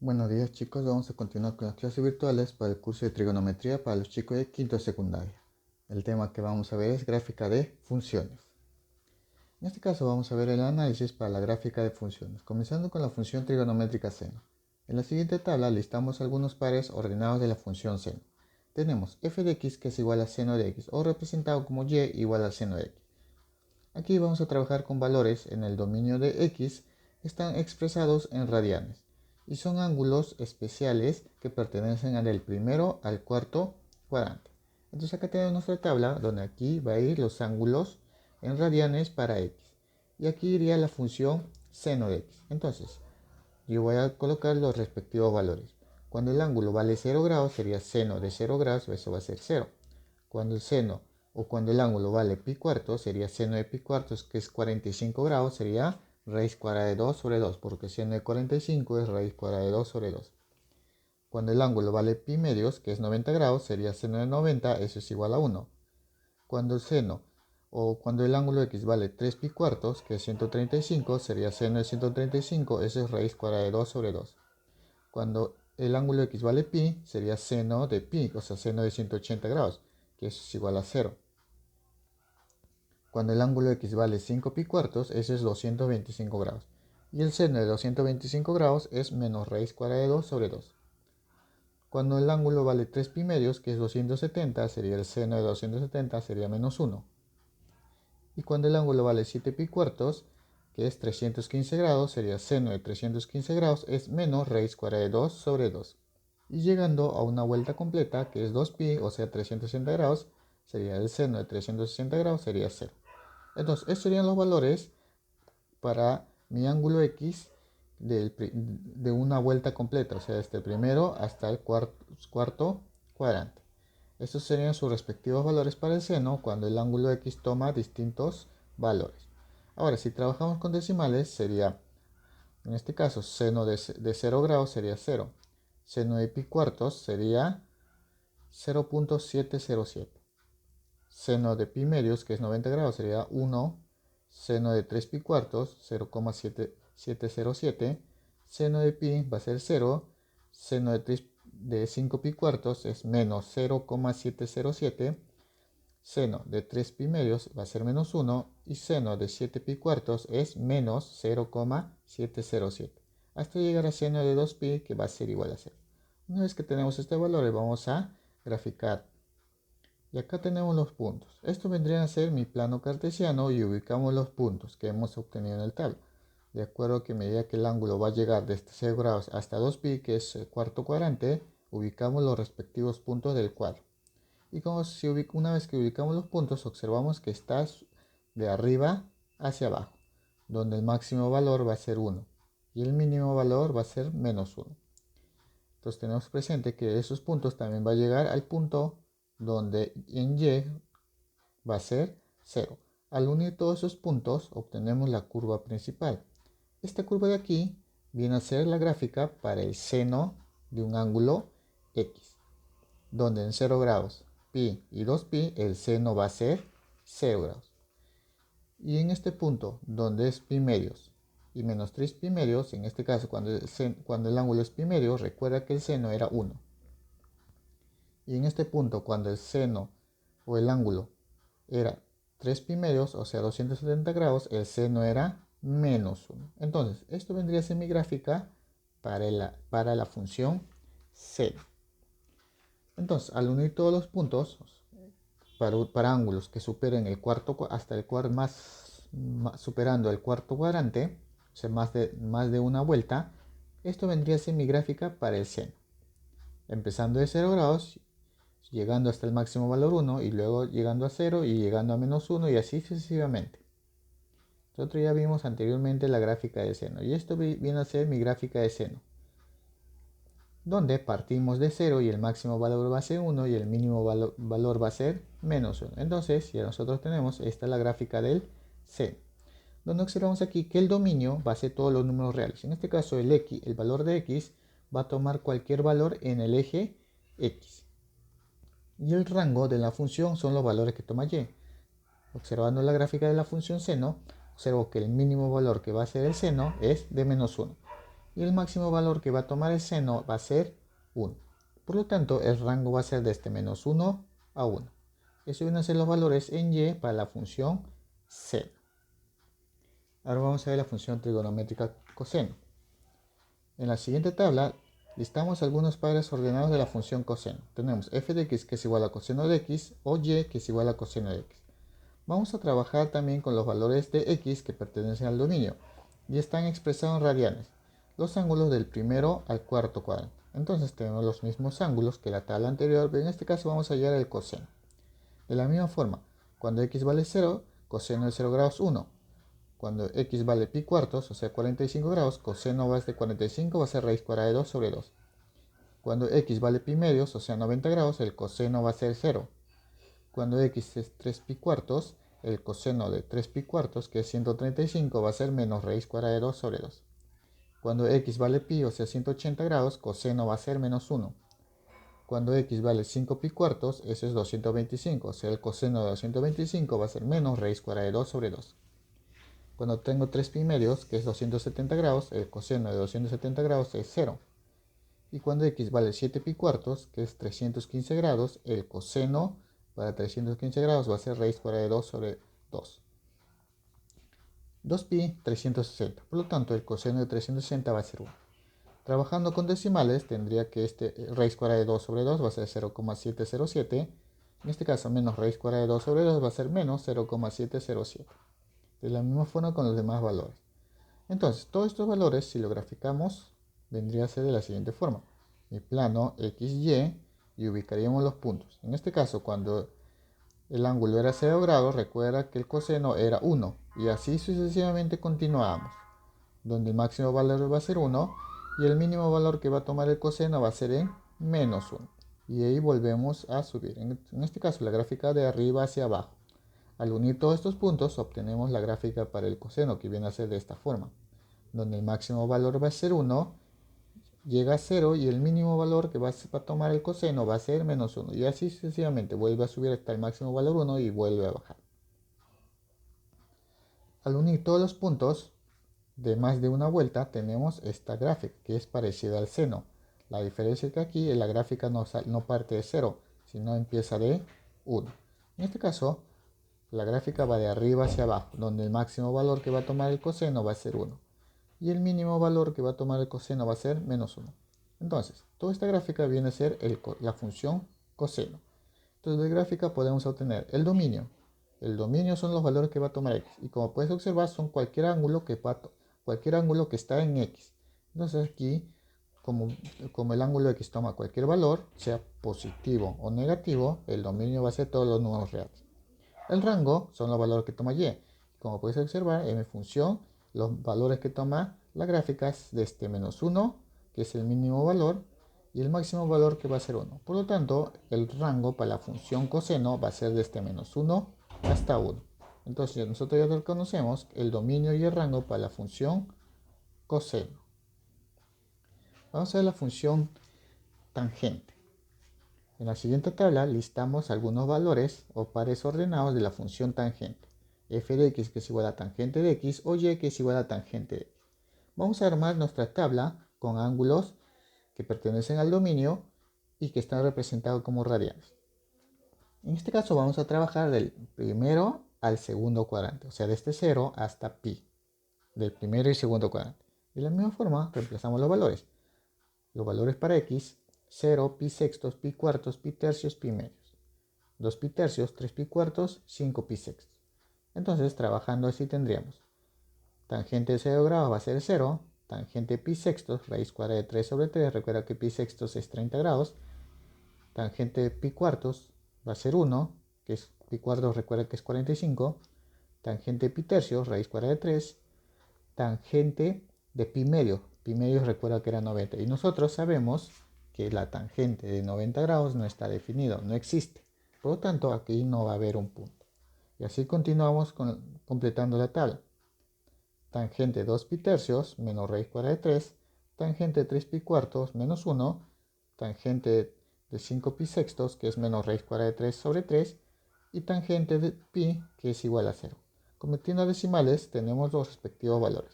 Buenos días chicos, vamos a continuar con las clases virtuales para el curso de trigonometría para los chicos de quinto de secundaria. El tema que vamos a ver es gráfica de funciones. En este caso vamos a ver el análisis para la gráfica de funciones, comenzando con la función trigonométrica seno. En la siguiente tabla listamos algunos pares ordenados de la función seno. Tenemos f de x que es igual a seno de x o representado como y igual al seno de x. Aquí vamos a trabajar con valores en el dominio de x, están expresados en radianes y son ángulos especiales que pertenecen del primero al cuarto cuadrante. Entonces acá tenemos nuestra tabla donde aquí va a ir los ángulos en radianes para x y aquí iría la función seno de x. Entonces yo voy a colocar los respectivos valores. Cuando el ángulo vale 0 grados sería seno de 0 grados, eso va a ser 0. Cuando el seno o cuando el ángulo vale pi cuartos, sería seno de pi cuartos, que es 45 grados, sería raíz cuadrada de 2 sobre 2, porque seno de 45 es raíz cuadrada de 2 sobre 2. Cuando el ángulo vale pi medios, que es 90 grados, sería seno de 90, eso es igual a 1. Cuando el seno o cuando el ángulo x vale 3 pi cuartos, que es 135, sería seno de 135, eso es raíz cuadrada de 2 sobre 2. Cuando el ángulo x vale pi, sería seno de pi, o sea, seno de 180 grados, que eso es igual a 0. Cuando el ángulo x vale 5 pi cuartos, eso es 225 grados. Y el seno de 225 grados es menos raíz cuadrada de 2 sobre 2. Cuando el ángulo vale 3 pi medios, que es 270, sería el seno de 270, sería menos 1. Y cuando el ángulo vale 7 pi cuartos, que es 315 grados, sería seno de 315 grados, es menos raíz cuadrada de 2 sobre 2. Y llegando a una vuelta completa, que es 2pi, o sea 360 grados, sería el seno de 360 grados, sería 0. Entonces, estos serían los valores para mi ángulo X de una vuelta completa, o sea, desde el primero hasta el cuarto cuadrante. Estos serían sus respectivos valores para el seno cuando el ángulo X toma distintos valores. Ahora, si trabajamos con decimales, sería, en este caso, seno de 0 grados sería 0. Seno de pi cuartos sería 0.707. Seno de pi medios, que es 90 grados, sería 1. Seno de 3 pi cuartos, 0,707. Seno de pi va a ser 0. Seno de 5 pi cuartos es menos 0,707. Seno de 3 pi medios va a ser menos 1. Y seno de 7 pi cuartos es menos 0,707. Hasta llegar a seno de 2pi, que va a ser igual a 0. Una vez que tenemos este valor, vamos a graficar. Y acá tenemos los puntos. Esto vendría a ser mi plano cartesiano y ubicamos los puntos que hemos obtenido en el tabla. De acuerdo a que a medida que el ángulo va a llegar desde 0 grados hasta 2pi, que es el cuarto cuadrante, ubicamos los respectivos puntos del cuadro. Y como una vez que ubicamos los puntos, observamos que está de arriba hacia abajo, donde el máximo valor va a ser 1 y el mínimo valor va a ser menos 1. Entonces tenemos presente que esos puntos también va a llegar al punto donde en y va a ser 0. Al unir todos esos puntos obtenemos la curva principal. Esta curva de aquí viene a ser la gráfica para el seno de un ángulo X, donde en 0 grados, pi y 2pi, el seno va a ser 0 grados. Y en este punto, donde es pi medios y menos 3 pi medios, en este caso cuando el ángulo es pi medios, recuerda que el seno era 1. Y en este punto, cuando el seno o el ángulo era 3 pi medios, o sea 270 grados, el seno era menos 1. Entonces, esto vendría a ser mi gráfica para la función seno. Entonces, al unir todos los puntos para ángulos que superen el cuarto hasta el cuarto superando el cuarto cuadrante, o sea, más de una vuelta, esto vendría a ser mi gráfica para el seno. Empezando de 0 grados, llegando hasta el máximo valor 1 y luego llegando a 0 y llegando a menos 1 y así sucesivamente. Nosotros ya vimos anteriormente la gráfica de seno y esto viene a ser mi gráfica de seno, donde partimos de 0 y el máximo valor va a ser 1 y el mínimo valor va a ser menos 1. Entonces ya nosotros tenemos, esta es la gráfica del seno, donde observamos aquí que el dominio va a ser todos los números reales. En este caso el valor de x va a tomar cualquier valor en el eje x. Y el rango de la función son los valores que toma y. Observando la gráfica de la función seno, observo que el mínimo valor que va a ser el seno es de menos 1. y el máximo valor que va a tomar el seno va a ser 1. Por lo tanto, el rango va a ser desde menos 1 a 1. Esos van a ser los valores en y para la función seno. Ahora vamos a ver la función trigonométrica coseno. En la siguiente tabla listamos algunos padres ordenados de la función coseno. Tenemos f de x que es igual a coseno de x o y que es igual a coseno de x. Vamos a trabajar también con los valores de x que pertenecen al dominio y están expresados en radianes, los ángulos del primero al cuarto cuadrante. Entonces tenemos los mismos ángulos que la tabla anterior, pero en este caso vamos a hallar el coseno. De la misma forma, cuando x vale 0, coseno de 0 grados 1. Cuando x vale pi cuartos, o sea 45 grados, coseno de 45 va a ser raíz cuadrada de 2 sobre 2. Cuando x vale pi medios, o sea 90 grados, el coseno va a ser 0. Cuando x es 3 pi cuartos, el coseno de 3 pi cuartos, que es 135, va a ser menos raíz cuadrada de 2 sobre 2. Cuando x vale pi, o sea 180 grados, coseno va a ser menos 1. Cuando x vale 5 pi cuartos, eso es 225, o sea el coseno de 225 va a ser menos raíz cuadrada de 2 sobre 2. Cuando tengo 3 pi medios, que es 270 grados, el coseno de 270 grados es 0. Y cuando x vale 7 pi cuartos, que es 315 grados, el coseno para 315 grados va a ser raíz cuadrada de 2 sobre 2. 2pi, 360. Por lo tanto, el coseno de 360 va a ser 1. Trabajando con decimales, tendría que raíz cuadrada de 2 sobre 2 va a ser 0,707. En este caso, menos raíz cuadrada de 2 sobre 2 va a ser menos 0,707. De la misma forma con los demás valores. Entonces, todos estos valores, si lo graficamos, vendría a ser de la siguiente forma. Mi plano XY y ubicaríamos los puntos. En este caso, cuando el ángulo era 0 grados, recuerda que el coseno era 1. Y así sucesivamente continuamos. Donde el máximo valor va a ser 1 y el mínimo valor que va a tomar el coseno va a ser en menos 1. Y ahí volvemos a subir. En este caso, la gráfica de arriba hacia abajo. Al unir todos estos puntos obtenemos la gráfica para el coseno, que viene a ser de esta forma, donde el máximo valor va a ser 1, llega a 0 y el mínimo valor que va a tomar el coseno va a ser menos 1. Y así sucesivamente vuelve a subir hasta el máximo valor 1 y vuelve a bajar. Al unir todos los puntos de más de una vuelta tenemos esta gráfica, que es parecida al seno. La diferencia es que aquí la gráfica no parte de 0, sino empieza de 1. En este caso, la gráfica va de arriba hacia abajo, donde el máximo valor que va a tomar el coseno va a ser 1. Y el mínimo valor que va a tomar el coseno va a ser menos 1. Entonces, toda esta gráfica viene a ser la función coseno. Entonces, de gráfica podemos obtener el dominio. El dominio son los valores que va a tomar x. Y como puedes observar, son cualquier ángulo que está en x. Entonces, aquí, como el ángulo x toma cualquier valor, sea positivo o negativo, el dominio va a ser todos los números reales. El rango son los valores que toma y. Como puedes observar, en mi función, los valores que toma la gráfica es desde menos 1, que es el mínimo valor, y el máximo valor que va a ser 1. Por lo tanto, el rango para la función coseno va a ser desde menos 1 hasta 1. Entonces, nosotros ya reconocemos el dominio y el rango para la función coseno. Vamos a ver la función tangente. En la siguiente tabla listamos algunos valores o pares ordenados de la función tangente. F de x que es igual a tangente de x o y que es igual a tangente de x. Vamos a armar nuestra tabla con ángulos que pertenecen al dominio y que están representados como radianes. En este caso vamos a trabajar del primero al segundo cuadrante, o sea, desde 0 hasta pi, del primero y segundo cuadrante. De la misma forma, reemplazamos los valores. Los valores para x, 0, pi sextos, pi cuartos, pi tercios, pi medios. 2 pi tercios, 3 pi cuartos, 5 pi sextos. Entonces, trabajando así tendríamos tangente de 0 grados va a ser 0, tangente pi sextos, raíz cuadrada de 3 sobre 3, recuerda que pi sextos es 30 grados, tangente de pi cuartos va a ser 1, que es pi cuartos, recuerda que es 45, tangente pi tercios, raíz cuadrada de 3, tangente de pi medios recuerda que era 90, y nosotros sabemos que la tangente de 90 grados no está definido, no existe, por lo tanto aquí no va a haber un punto. Y así continuamos completando la tabla. Tangente 2 pi tercios menos raíz cuadrada de 3, tangente 3 pi cuartos menos 1, tangente de 5 pi sextos que es menos raíz cuadrada de 3 sobre 3 y tangente de pi que es igual a 0. Convirtiendo a decimales tenemos los respectivos valores.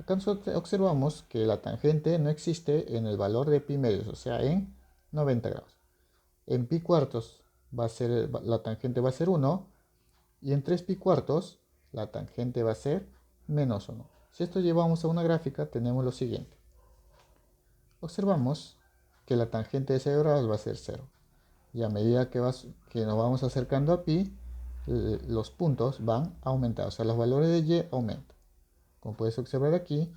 Acá nosotros observamos que la tangente no existe en el valor de pi medios, o sea, en 90 grados. En pi cuartos la tangente va a ser 1 y en 3 pi cuartos la tangente va a ser menos 1. Si esto llevamos a una gráfica, tenemos lo siguiente. Observamos que la tangente de 0 grados va a ser 0. Y a medida que nos vamos acercando a pi, los puntos van a aumentar, o sea, los valores de y aumentan. Como puedes observar aquí,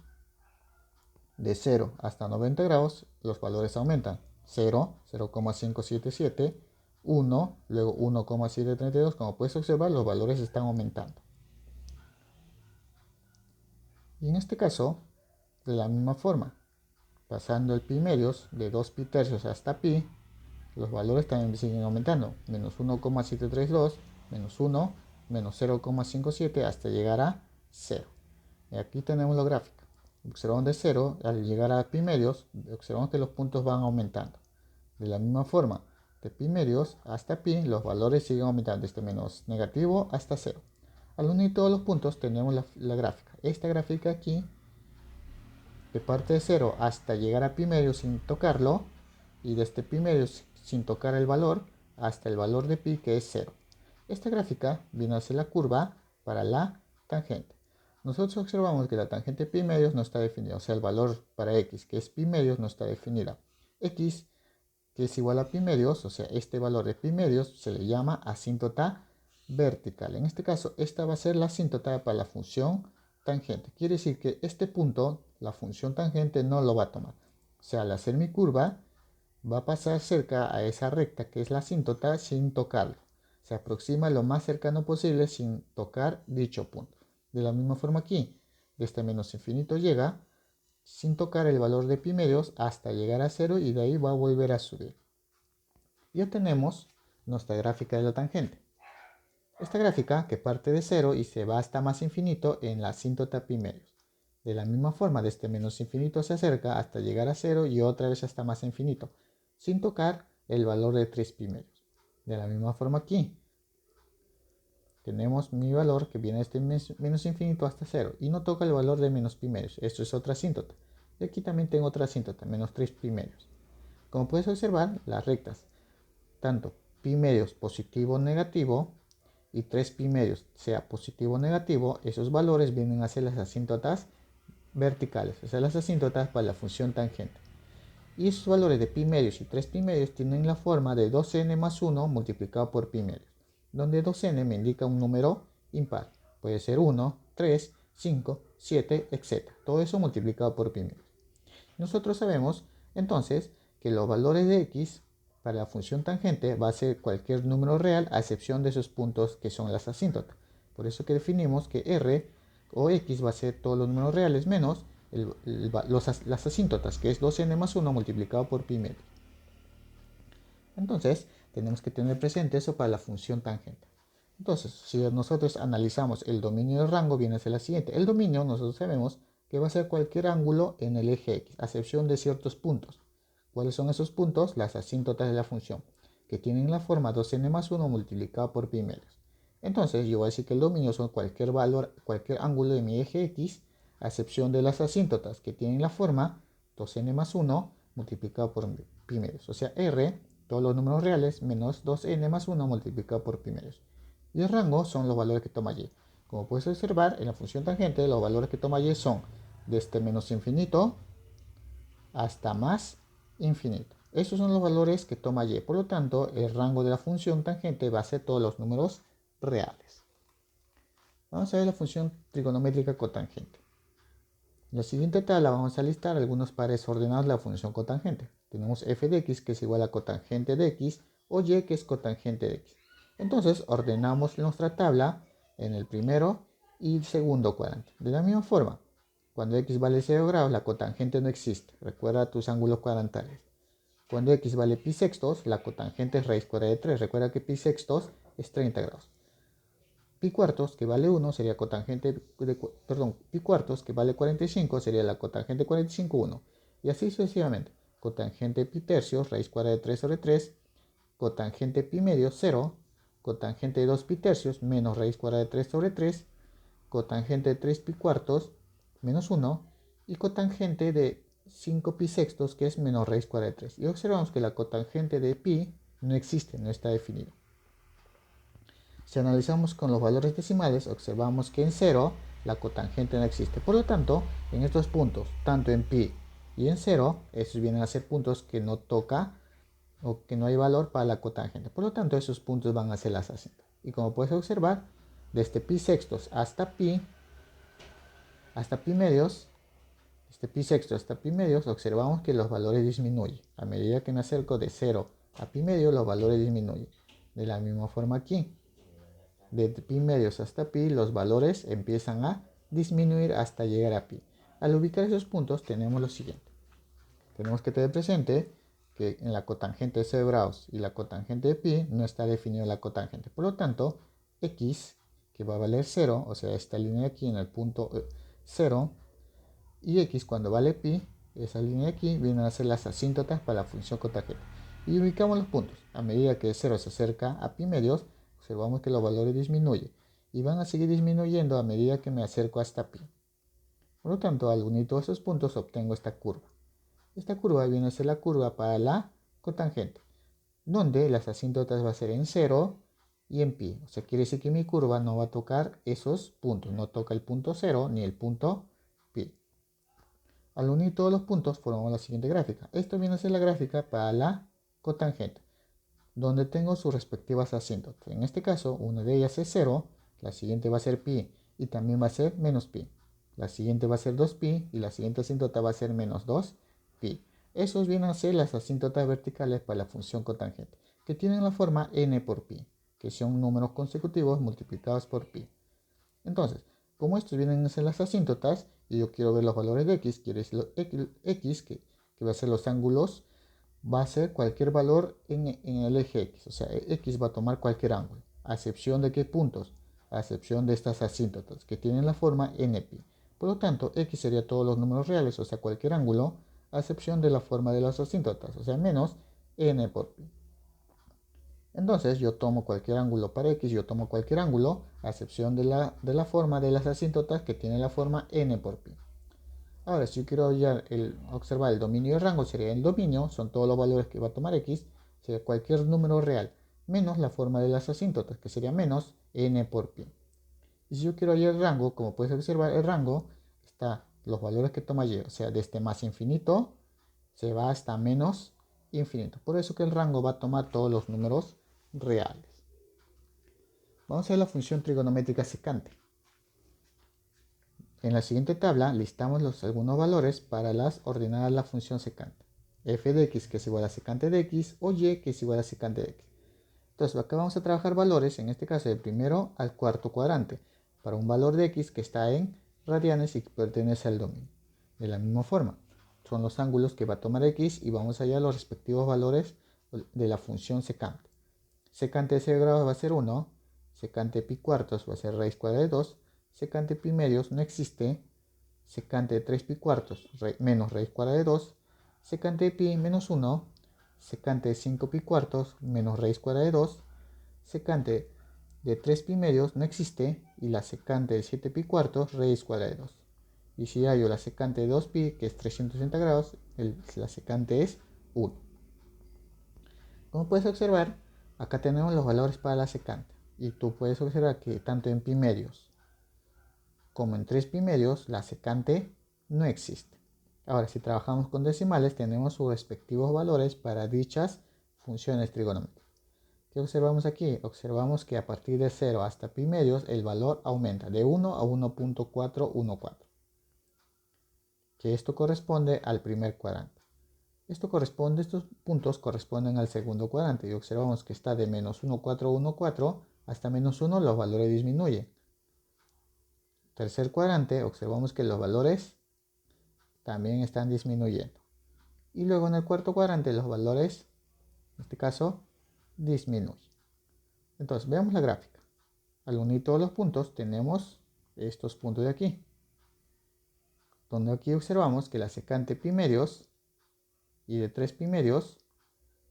de 0 hasta 90 grados, los valores aumentan. 0, 0,577, 1, luego 1,732. Como puedes observar, los valores están aumentando. Y en este caso, de la misma forma, pasando el pi medios de 2 pi tercios hasta pi, los valores también siguen aumentando. Menos 1,732, menos 1, menos 0,57 hasta llegar a 0. Y aquí tenemos la gráfica. Observamos de 0, al llegar a pi medios, observamos que los puntos van aumentando. De la misma forma, de pi medios hasta pi, los valores siguen aumentando desde menos negativo hasta 0. Al unir todos los puntos tenemos la gráfica. Esta gráfica aquí, de parte de 0 hasta llegar a pi medios sin tocarlo, y desde pi medios sin tocar el valor hasta el valor de pi, que es 0. Esta gráfica viene a ser la curva para la tangente. Nosotros observamos que la tangente pi medios no está definida, o sea, el valor para x, que es pi medios, no está definida. X, que es igual a pi medios, o sea, este valor de pi medios se le llama asíntota vertical. En este caso, esta va a ser la asíntota para la función tangente. Quiere decir que este punto, la función tangente no lo va a tomar. O sea, al hacer mi curva, va a pasar cerca a esa recta que es la asíntota sin tocarlo. Se aproxima lo más cercano posible sin tocar dicho punto. De la misma forma aquí, desde menos infinito llega sin tocar el valor de pi medios hasta llegar a 0 y de ahí va a volver a subir. Ya tenemos nuestra gráfica de la tangente. Esta gráfica que parte de 0 y se va hasta más infinito en la asíntota pi medios. De la misma forma, desde menos infinito se acerca hasta llegar a 0 y otra vez hasta más infinito, sin tocar el valor de 3 pi medios. De la misma forma aquí, tenemos mi valor que viene desde menos infinito hasta 0 y no toca el valor de menos pi medios. Esto es otra asíntota. Y aquí también tengo otra asíntota, menos 3 pi medios. Como puedes observar, las rectas, tanto pi medios positivo o negativo y 3 pi medios sea positivo o negativo, esos valores vienen a ser las asíntotas verticales, o sea, las asíntotas para la función tangente. Y esos valores de pi medios y 3 pi medios tienen la forma de 2n más 1 multiplicado por pi medios, donde 2n me indica un número impar. Puede ser 1, 3, 5, 7, etc. Todo eso multiplicado por pi medios. Nosotros sabemos entonces que los valores de x para la función tangente va a ser cualquier número real a excepción de esos puntos que son las asíntotas. Por eso que definimos que r o x va a ser todos los números reales menos las asíntotas, que es 2n más 1 multiplicado por pi medios. Entonces, tenemos que tener presente eso para la función tangente. Entonces, si nosotros analizamos el dominio del rango, viene a ser la siguiente. El dominio, nosotros sabemos que va a ser cualquier ángulo en el eje x, a excepción de ciertos puntos. ¿Cuáles son esos puntos? Las asíntotas de la función, que tienen la forma 2n más 1 multiplicado por pi medios. Entonces, yo voy a decir que el dominio son cualquier ángulo de mi eje x, a excepción de las asíntotas, que tienen la forma 2n más 1 multiplicado por pi medios. O sea, r, todos los números reales, menos 2n más 1 multiplicado por pi medios. Y el rango son los valores que toma y. Como puedes observar, en la función tangente, los valores que toma y son desde menos infinito hasta más infinito. Esos son los valores que toma y. Por lo tanto, el rango de la función tangente va a ser todos los números reales. Vamos a ver la función trigonométrica cotangente. En la siguiente tabla vamos a listar algunos pares ordenados de la función cotangente. Tenemos f de x que es igual a cotangente de x o y que es cotangente de x. Entonces ordenamos nuestra tabla en el primero y segundo cuadrante. De la misma forma, cuando x vale 0 grados, la cotangente no existe. Recuerda tus ángulos cuadrantales. Cuando x vale pi sextos, la cotangente es raíz cuadrada de 3. Recuerda que pi sextos es 30 grados. Pi cuartos, que vale 1, sería cotangente pi cuartos, que vale 45, sería la cotangente 45, 1. Y así sucesivamente. Cotangente pi tercios, raíz cuadrada de 3 sobre 3. Cotangente pi medios, 0. Cotangente de 2 pi tercios, menos raíz cuadrada de 3 sobre 3. Cotangente de 3 pi cuartos, menos 1. y cotangente de 5 pi sextos, que es menos raíz cuadrada de 3. Y observamos que la cotangente de pi no existe, no está definido. Si analizamos con los valores decimales, observamos que en 0 la cotangente no existe. Por lo tanto, en estos puntos, tanto en pi y en 0, esos vienen a ser puntos que no toca o que no hay valor para la cotangente. Por lo tanto, esos puntos van a ser las asíntotas. Y como puedes observar, desde pi sextos hasta pi medios, desde pi sextos hasta pi medios, observamos que los valores disminuyen. A medida que me acerco de 0 a pi medio, los valores disminuyen. De la misma forma aquí, de pi medios hasta pi, los valores empiezan a disminuir hasta llegar a pi. Al ubicar esos puntos tenemos lo siguiente. Tenemos que tener presente que en la cotangente de 0 grados y la cotangente de pi no está definida la cotangente. Por lo tanto, x, que va a valer 0, o sea, esta línea aquí en el punto 0, y x cuando vale pi, esa línea aquí, vienen a ser las asíntotas para la función cotangente. Y ubicamos los puntos. A medida que 0 se acerca a pi medios, observamos que los valores disminuyen. Y van a seguir disminuyendo a medida que me acerco hasta pi. Por lo tanto, al unir todos esos puntos obtengo esta curva. Esta curva viene a ser la curva para la cotangente, donde las asíntotas va a ser en 0 y en pi. O sea, quiere decir que mi curva no va a tocar esos puntos. No toca el punto 0 ni el punto pi. Al unir todos los puntos formamos la siguiente gráfica. Esto viene a ser la gráfica para la cotangente, donde tengo sus respectivas asíntotas. En este caso, una de ellas es 0, la siguiente va a ser pi y también va a ser menos pi. La siguiente va a ser 2pi y la siguiente asíntota va a ser menos 2pi. Esos vienen a ser las asíntotas verticales para la función cotangente, que tienen la forma n por pi, que son números consecutivos multiplicados por pi. Entonces, como estos vienen a ser las asíntotas, y yo quiero ver los valores de x, quiere decir x, que va a ser los ángulos, va a ser cualquier valor en el eje x. O sea, x va a tomar cualquier ángulo, a excepción de qué puntos, a excepción de estas asíntotas, que tienen la forma npi. Por lo tanto, x sería todos los números reales, o sea, cualquier ángulo, a excepción de la forma de las asíntotas, o sea, menos n por pi. Entonces yo tomo cualquier ángulo para x, yo tomo cualquier ángulo, a excepción de la forma de las asíntotas que tiene la forma n por pi. Ahora, si yo quiero ya observar el dominio y el rango, sería el dominio, son todos los valores que va a tomar x, sería cualquier número real, menos la forma de las asíntotas, que sería menos n por pi. Y si yo quiero hallar el rango, como puedes observar, el rango está los valores que toma y, o sea, desde más infinito se va hasta menos infinito. Por eso que el rango va a tomar todos los números reales. Vamos a ver la función trigonométrica secante. En la siguiente tabla listamos algunos valores para las ordenadas de la función secante. F de x, que es igual a secante de x, o y, que es igual a secante de x. Entonces acá vamos a trabajar valores, en este caso del primero al cuarto cuadrante, para un valor de x que está en radianes y que pertenece al dominio. De la misma forma, son los ángulos que va a tomar x y vamos a hallar los respectivos valores de la función secante. Secante de 0 grados va a ser 1, secante de pi cuartos va a ser raíz cuadrada de 2, secante de pi medios no existe, secante de 3 pi cuartos menos raíz cuadrada de 2, secante de pi menos 1, secante de 5 pi cuartos menos raíz cuadrada de 2, secante de 3 pi medios no existe y la secante de 7 pi cuartos raíz cuadrada de 2. Y si hallo la secante de 2 pi, que es 360 grados, la secante es 1. Como puedes observar, acá tenemos los valores para la secante. Y tú puedes observar que tanto en pi medios como en 3 pi medios, la secante no existe. Ahora, si trabajamos con decimales, tenemos sus respectivos valores para dichas funciones trigonométricas. ¿Qué observamos aquí? Observamos que a partir de 0 hasta pi medios, el valor aumenta de 1 a 1.414. Que esto corresponde al primer cuadrante. Estos puntos corresponden al segundo cuadrante y observamos que está de menos 1,414 hasta menos 1, los valores disminuyen. Tercer cuadrante, observamos que los valores también están disminuyendo. Y luego en el cuarto cuadrante los valores, en este caso, disminuyen. Entonces, veamos la gráfica. Al unir todos los puntos tenemos estos puntos de aquí, donde aquí observamos que la secante pi medios y de 3 pi medios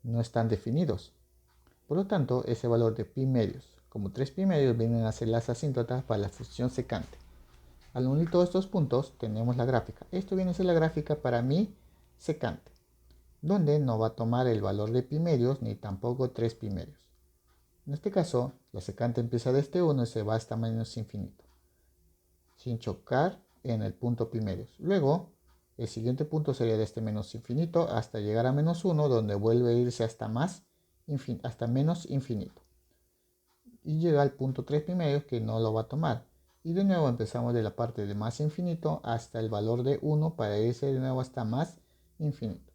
no están definidos. Por lo tanto, ese valor de pi medios como 3 pi medios vienen a ser las asíntotas para la función secante. Al unir todos estos puntos tenemos la gráfica. Esto viene a ser la gráfica para mi secante, donde no va a tomar el valor de pi medios ni tampoco 3 pi medios. En este caso, la secante empieza desde 1 y se va hasta menos infinito, sin chocar en el punto pi medios. Luego, el siguiente punto sería desde menos infinito hasta llegar a menos 1, donde vuelve a irse hasta menos infinito. Y llega al punto 3 pi medios que no lo va a tomar. Y de nuevo empezamos de la parte de más infinito hasta el valor de 1 para irse de nuevo hasta más infinito.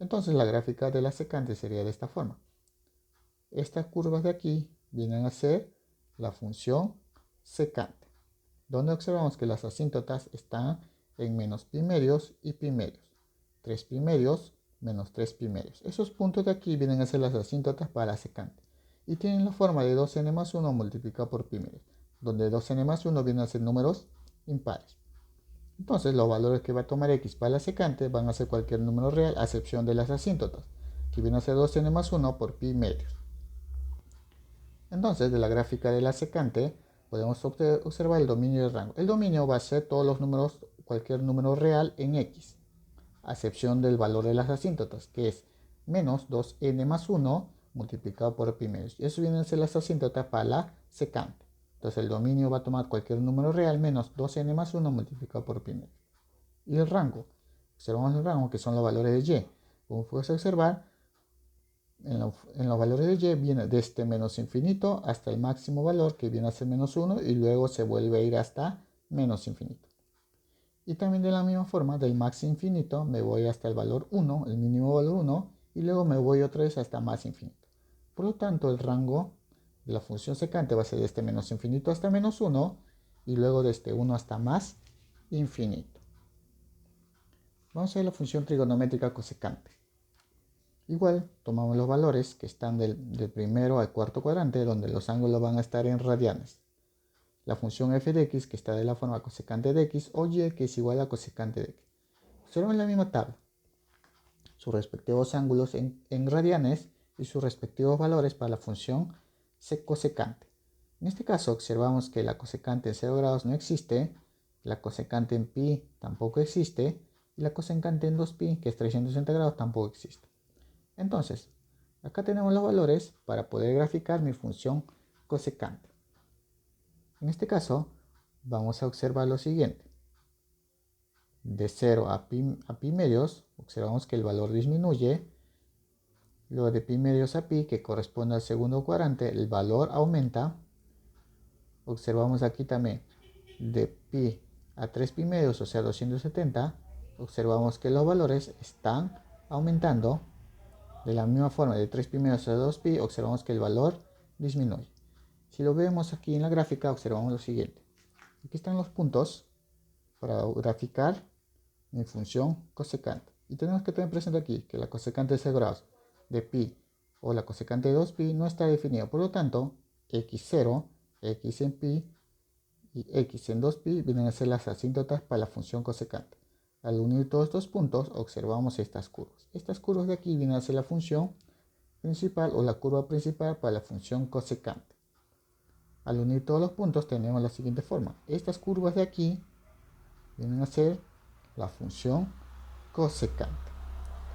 Entonces la gráfica de la secante sería de esta forma. Estas curvas de aquí vienen a ser la función secante, donde observamos que las asíntotas están en menos pi medios y pi medios. 3 pi medios menos 3 pi medios. Esos puntos de aquí vienen a ser las asíntotas para la secante. Y tienen la forma de 2n más 1 multiplicado por pi medios, donde 2n más 1 vienen a ser números impares. Entonces los valores que va a tomar x para la secante van a ser cualquier número real a excepción de las asíntotas, que viene a ser 2n más 1 por pi medios. Entonces de la gráfica de la secante podemos observar el dominio del rango. El dominio va a ser todos los números, cualquier número real en x, a excepción del valor de las asíntotas, que es menos 2n más 1 multiplicado por pi medios. Y eso viene a ser las asíntotas para la secante. Entonces el dominio va a tomar cualquier número real menos 2n más 1 multiplicado por pi medios. Y el rango, observamos el rango que son los valores de y. Como puedes observar, en los valores de y viene desde menos infinito hasta el máximo valor que viene a ser menos 1 y luego se vuelve a ir hasta menos infinito. Y también de la misma forma, del max infinito me voy hasta el valor 1, el mínimo valor 1, y luego me voy otra vez hasta más infinito. Por lo tanto, el rango de la función secante va a ser desde menos infinito hasta menos 1, y luego desde 1 hasta más infinito. Vamos a ver la función trigonométrica cosecante. Igual, tomamos los valores que están del primero al cuarto cuadrante, donde los ángulos van a estar en radianes. La función f de x, que está de la forma cosecante de x, o y, que es igual a cosecante de x. Observamos la misma tabla sus respectivos ángulos en radianes y sus respectivos valores para la función cosecante. En este caso observamos que la cosecante en 0 grados no existe, la cosecante en pi tampoco existe, y la cosecante en 2pi, que es 360 grados, tampoco existe. Entonces, acá tenemos los valores para poder graficar mi función cosecante. En este caso, vamos a observar lo siguiente. De 0 a pi medios, observamos que el valor disminuye. Luego de pi medios a pi, que corresponde al segundo cuadrante, el valor aumenta. Observamos aquí también de pi a 3 pi medios, o sea 270, observamos que los valores están aumentando. De la misma forma, de 3 pi medios a 2 pi, observamos que el valor disminuye. Si lo vemos aquí en la gráfica, observamos lo siguiente. Aquí están los puntos para graficar mi función cosecante. Y tenemos que tener presente aquí que la cosecante de 0 grados de pi o la cosecante de 2pi no está definida. Por lo tanto, x0, x en pi y x en 2pi vienen a ser las asíntotas para la función cosecante. Al unir todos estos puntos, observamos estas curvas. Estas curvas de aquí vienen a ser la función principal o la curva principal para la función cosecante. Al unir todos los puntos tenemos la siguiente forma. Estas curvas de aquí vienen a ser la función cosecante,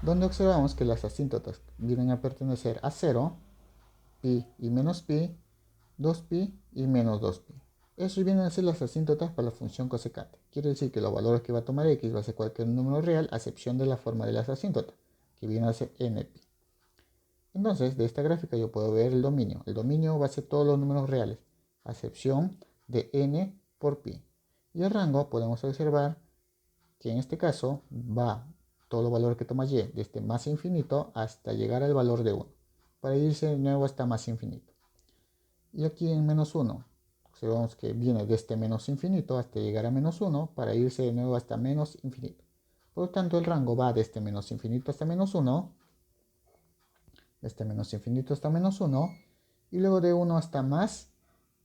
donde observamos que las asíntotas vienen a pertenecer a 0, pi y menos pi, 2pi y menos 2pi. Eso vienen a ser las asíntotas para la función cosecante. Quiere decir que los valores que va a tomar x va a ser cualquier número real a excepción de la forma de las asíntotas, que viene a ser npi. Entonces, de esta gráfica yo puedo ver el dominio. El dominio va a ser todos los números reales, a excepción de n por pi. Y el rango podemos observar que en este caso va todos los valores que toma y desde más infinito hasta llegar al valor de 1, para irse de nuevo hasta más infinito. Y aquí en menos 1, observamos que viene desde menos infinito hasta llegar a menos 1 para irse de nuevo hasta menos infinito. Por lo tanto, el rango va desde menos infinito hasta menos 1, desde menos infinito hasta menos 1, y luego de 1 hasta más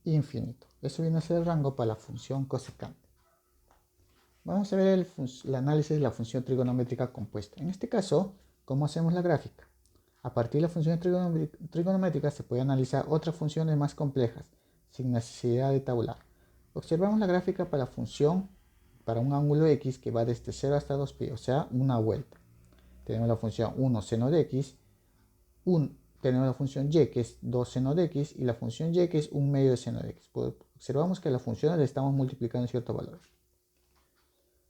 infinito. Eso viene a ser el rango para la función cosecante. Vamos a ver el análisis de la función trigonométrica compuesta. En este caso, ¿cómo hacemos la gráfica? A partir de la función trigonométrica se puede analizar otras funciones más complejas, sin necesidad de tabular. Observamos la gráfica para la función para un ángulo x que va desde 0 hasta 2pi, o sea, una vuelta. Tenemos la función 1 seno de x, tenemos la función y que es 2 seno de x y la función y que es 1 medio de seno de x. Pues observamos que la función le estamos multiplicando cierto valor.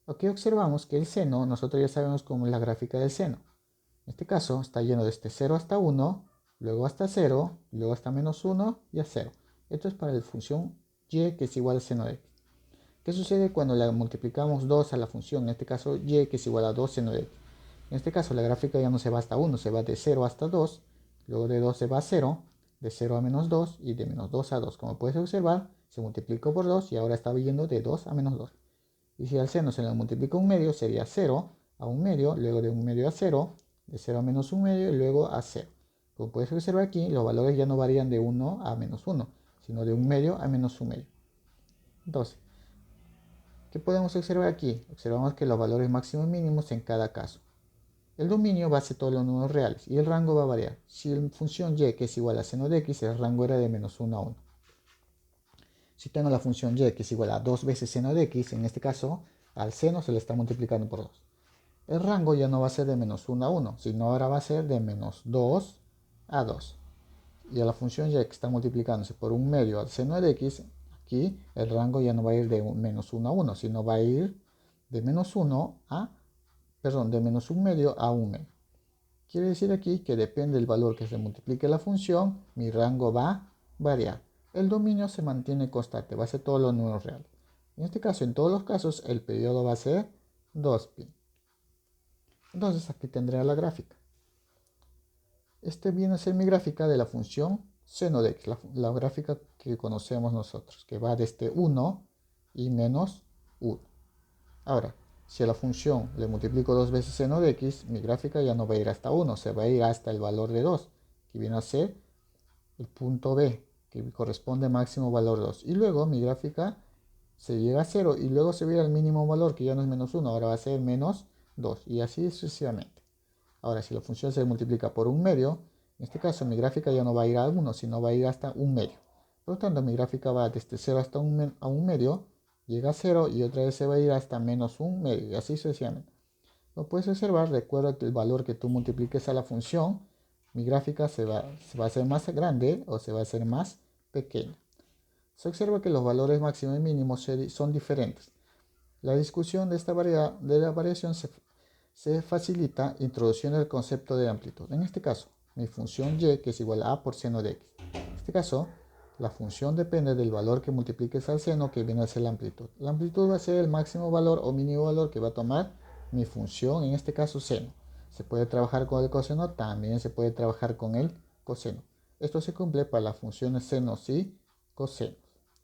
Aquí observamos que el seno, nosotros ya sabemos cómo es la gráfica del seno. En este caso está lleno desde 0 hasta 1, luego hasta 0, luego hasta menos 1 y a 0. Esto es para la función y que es igual a seno de x. ¿Qué sucede cuando le multiplicamos 2 a la función? En este caso y que es igual a 2 seno de x. En este caso la gráfica ya no se va hasta 1, se va de 0 hasta 2, luego de 2 se va a 0, de 0 a menos 2 y de menos 2 a 2. Como puedes observar, se multiplicó por 2 y ahora está yendo de 2 a menos 2. Y si al seno se le multiplica un medio, sería 0 a un medio, luego de un medio a 0, de 0 a menos un medio y luego a 0. Como puedes observar aquí, los valores ya no varían de 1 a menos 1, sino de un medio a menos un medio. Entonces, ¿qué podemos observar aquí? Observamos que los valores máximos y mínimos en cada caso. El dominio va a ser todos los números reales y el rango va a variar. Si la función y que es igual a seno de x, el rango era de menos 1 a 1. Si tengo la función y que es igual a 2 veces seno de x, en este caso al seno se le está multiplicando por 2. El rango ya no va a ser de menos 1 a 1, sino ahora va a ser de menos 2 a 2. Y a la función y que está multiplicándose por un medio al seno de x, aquí el rango ya no va a ir de menos 1 a 1, sino va a ir de menos 1 a, de menos un medio a un medio. Quiere decir aquí que depende del valor que se multiplique la función, mi rango va a variar. El dominio se mantiene constante, va a ser todos los números reales. En este caso, en todos los casos, el periodo va a ser 2pi. Entonces aquí tendré la gráfica. Este viene a ser mi gráfica de la función seno de x, la gráfica que conocemos nosotros, que va desde 1 y menos 1. Ahora, si a la función le multiplico 2 veces seno de x, mi gráfica ya no va a ir hasta 1, se va a ir hasta el valor de 2, que viene a ser el punto B, que corresponde máximo valor 2. Y luego mi gráfica se llega a 0 y luego se va a ir al mínimo valor, que ya no es menos 1, ahora va a ser menos 2 y así sucesivamente. Ahora, si la función se multiplica por un medio, en este caso mi gráfica ya no va a ir a 1, sino va a ir hasta un medio. Por lo tanto, mi gráfica va desde 0 hasta un medio, llega a 0 y otra vez se va a ir hasta menos un medio y así sucesivamente. Lo puedes observar, recuerda que el valor que tú multipliques a la función, mi gráfica se va a hacer más grande o se va a hacer más pequeña. Se observa que los valores máximos y mínimos son diferentes. La discusión de la variación se facilita introduciendo el concepto de amplitud. En este caso, mi función y que es igual a por seno de x. En este caso, la función depende del valor que multipliques al seno, que viene a ser la amplitud. La amplitud va a ser el máximo valor o mínimo valor que va a tomar mi función, en este caso seno. Se puede trabajar con el coseno, también se puede trabajar con el coseno. Esto se cumple para las funciones senos y cosenos.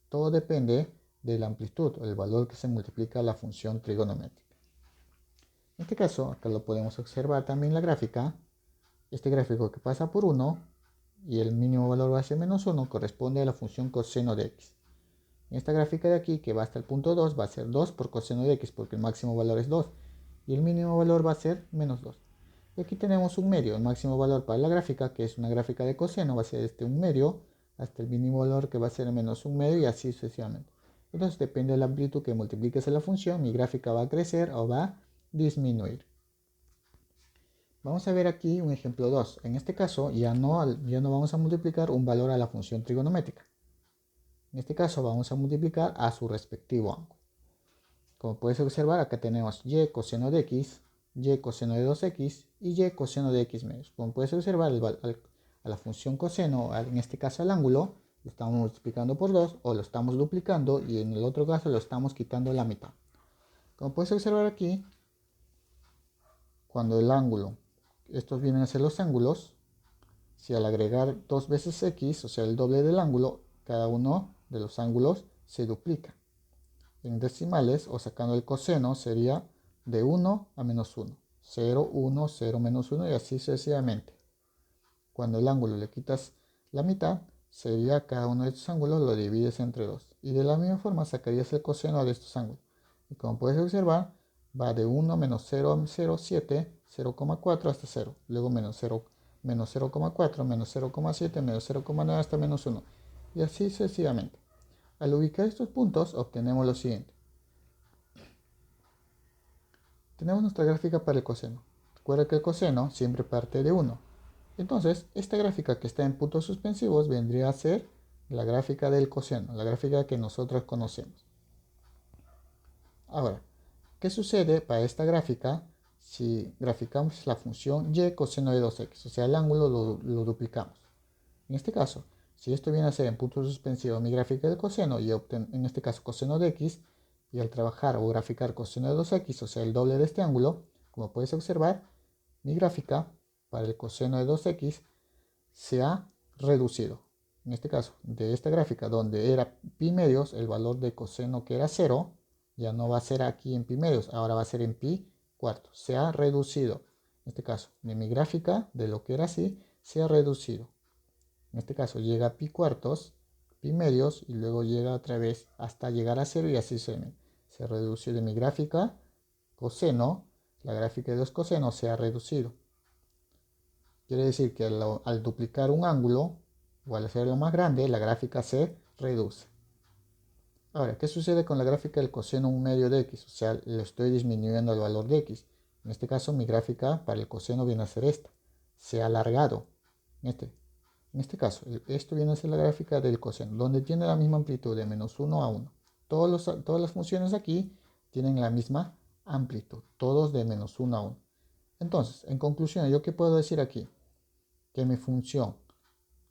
Todo depende de la amplitud o el valor que se multiplica a la función trigonométrica. En este caso, acá lo podemos observar también la gráfica. Este gráfico que pasa por 1 y el mínimo valor va a ser menos 1 corresponde a la función coseno de x. En esta gráfica de aquí, que va hasta el punto 2, va a ser 2 por coseno de x porque el máximo valor es 2 y el mínimo valor va a ser menos 2. Y aquí tenemos un medio, el máximo valor para la gráfica, que es una gráfica de coseno, va a ser este un medio hasta el mínimo valor que va a ser menos un medio y así sucesivamente. Entonces depende de la amplitud que multipliques en la función, mi gráfica va a crecer o va a disminuir. Vamos a ver aquí un ejemplo 2. En este caso ya no vamos a multiplicar un valor a la función trigonométrica. En este caso vamos a multiplicar a su respectivo ángulo. Como puedes observar, acá tenemos y coseno de x, y coseno de 2x y y coseno de x medios. Como puedes observar, a la función coseno, en este caso al ángulo, lo estamos multiplicando por 2 o lo estamos duplicando y en el otro caso lo estamos quitando la mitad. Como puedes observar aquí, cuando el ángulo, estos vienen a ser los ángulos, si al agregar 2 veces x, o sea el doble del ángulo, cada uno de los ángulos se duplica. En decimales o sacando el coseno sería de 1 a menos 1, 0, 1, 0, menos 1 y así sucesivamente. Cuando el ángulo le quitas la mitad, sería cada uno de estos ángulos lo divides entre 2 y de la misma forma sacarías el coseno de estos ángulos. Y como puedes observar, va de 1 menos 0 a 0,7, 0,4 hasta 0, luego menos 0, menos 0,4, menos 0,7, menos 0,9 hasta menos 1 y así sucesivamente. Al ubicar estos puntos obtenemos lo siguiente. Tenemos nuestra gráfica para el coseno. Recuerda que el coseno siempre parte de 1. Entonces, esta gráfica que está en puntos suspensivos vendría a ser la gráfica del coseno, la gráfica que nosotros conocemos. Ahora, ¿qué sucede para esta gráfica si graficamos la función y coseno de 2x? O sea, el ángulo lo duplicamos. En este caso, si esto viene a ser en puntos suspensivos mi gráfica del coseno y en este caso coseno de x, y al trabajar o graficar coseno de 2x, o sea, el doble de este ángulo, como puedes observar, mi gráfica para el coseno de 2x se ha reducido. En este caso, de esta gráfica donde era pi medios, el valor de coseno que era 0, ya no va a ser aquí en pi medios, ahora va a ser en pi cuartos. Se ha reducido. En este caso, de mi gráfica, de lo que era así, se ha reducido. En este caso llega a pi cuartos, pi medios y luego llega otra vez hasta llegar a 0 y así se redució de mi gráfica coseno. La gráfica de los cosenos se ha reducido. Quiere decir que al duplicar un ángulo o al hacerlo más grande, la gráfica se reduce. Ahora, ¿qué sucede con la gráfica del coseno 1 medio de x? O sea, le estoy disminuyendo el valor de x. En este caso, mi gráfica para el coseno viene a ser esta. Se ha alargado. En este caso, esto viene a ser la gráfica del coseno, donde tiene la misma amplitud de menos 1 a 1. Todas las funciones aquí tienen la misma amplitud, todos de menos 1 a 1. Entonces, en conclusión, ¿yo qué puedo decir aquí? Que mi función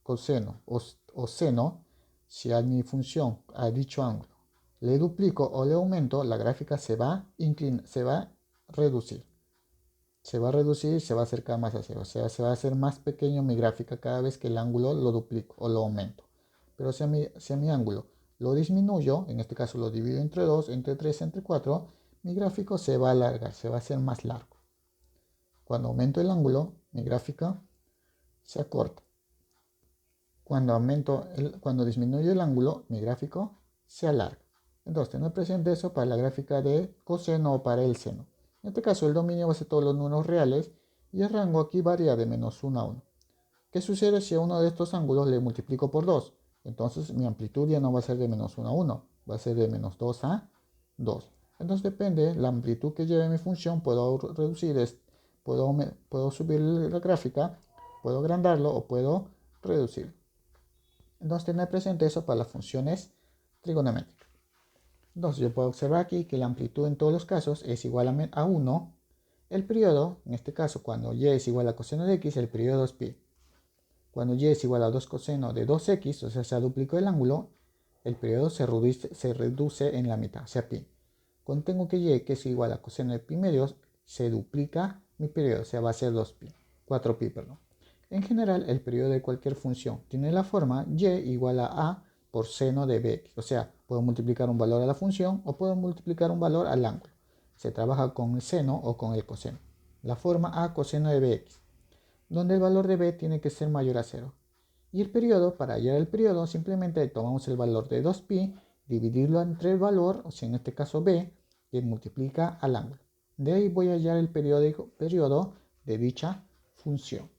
coseno o seno, si a mi función, a dicho ángulo, le duplico o le aumento, la gráfica se va a reducir. Se va a reducir y se va a acercar más a 0. O sea, se va a hacer más pequeño mi gráfica cada vez que el ángulo lo duplico o lo aumento. Pero si a mi ángulo lo disminuyo, en este caso lo divido entre 2, entre 3, entre 4, mi gráfico se va a alargar, se va a hacer más largo. Cuando aumento el ángulo, mi gráfica se acorta. Cuando disminuyo el ángulo, mi gráfico se alarga. Entonces, tener presente eso para la gráfica de coseno o para el seno. En este caso, el dominio va a ser todos los números reales y el rango aquí varía de menos 1 a 1. ¿Qué sucede si a uno de estos ángulos le multiplico por 2? Entonces, mi amplitud ya no va a ser de menos 1 a 1, va a ser de menos 2 a 2. Entonces, depende la amplitud que lleve mi función, puedo reducir, puedo subir la gráfica, puedo agrandarlo o puedo reducirlo. Entonces, tener presente eso para las funciones trigonométricas. Entonces, yo puedo observar aquí que la amplitud en todos los casos es igual a 1. El periodo, en este caso, cuando y es igual a coseno de x, el periodo es pi. Cuando y es igual a 2 coseno de 2x, o sea, se duplicó el ángulo, el periodo se reduce en la mitad, o sea, pi. Cuando tengo que y, que es igual a coseno de pi medios, se duplica mi periodo, o sea, va a ser 2pi, 4pi, perdón. En general, el periodo de cualquier función tiene la forma y igual a por seno de bx. O sea, puedo multiplicar un valor a la función o puedo multiplicar un valor al ángulo. Se trabaja con el seno o con el coseno. La forma a coseno de bx, donde el valor de b tiene que ser mayor a 0. Y el periodo, para hallar el periodo, simplemente tomamos el valor de 2pi, dividirlo entre el valor, o sea, en este caso b, que multiplica al ángulo. De ahí voy a hallar el periodo de dicha función.